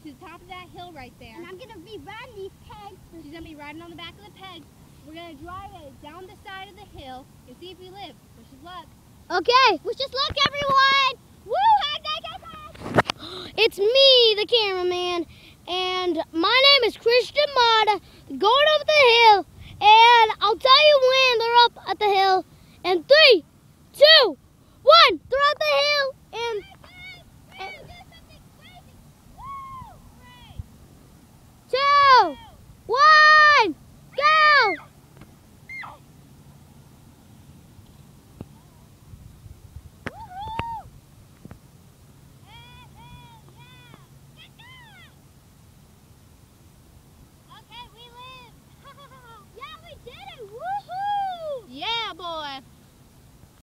to the top of that hill right there. And I'm going to be riding these pegs. She's going to be riding on the back of the pegs. We're going to drive it down the side of the hill and see if we live. Wish us luck. Okay. Wish us luck, everyone. Woo! It's me, the cameraman. And my name is Christian Mata, going over the hill. And I'll tell you when they're up at the hill. And 3, 2, 1, they're up the hill.